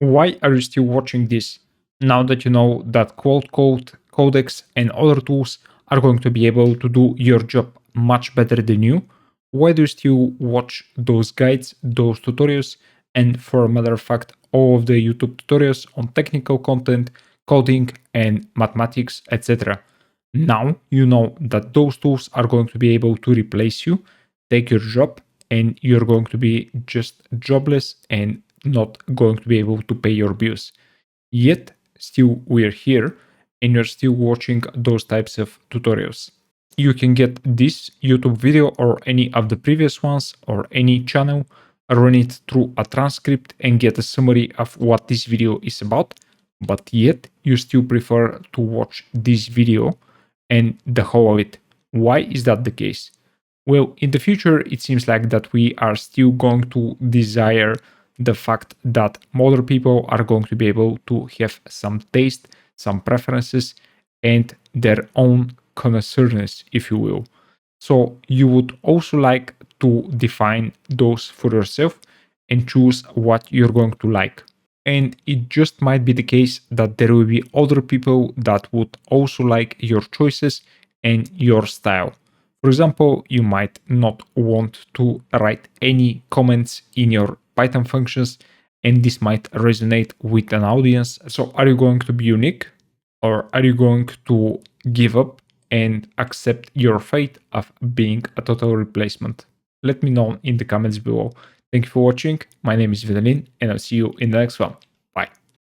Why are you still watching this? Now that you know that Quote Code, Codex, and other tools are going to be able to do your job much better than you, why do you still watch those guides, those tutorials, and for a matter of fact, all of the YouTube tutorials on technical content, coding, and mathematics, etc.? Now you know that those tools are going to be able to replace you, take your job, and you're going to be just jobless and not going to be able to pay your bills. Yet, still, we're here and you're still watching those types of tutorials. You can get this YouTube video or any of the previous ones or any channel, run it through a transcript and get a summary of what this video is about, but yet you still prefer to watch this video and the whole of it. Why is that the case? Well, in the future, it seems like that we are still going to desire the fact that modern people are going to be able to have some taste, some preferences, and their own connoisseurness, if you will. So you would also like to define those for yourself and choose what you're going to like. And it just might be the case that there will be other people that would also like your choices and your style. For example, you might not want to write any comments in your Python functions, and this might resonate with an audience. So, are you going to be unique, or are you going to give up and accept your fate of being a total replacement? Let me know in the comments below. Thank you for watching. My name is Vidalin, and I'll see you in the next one.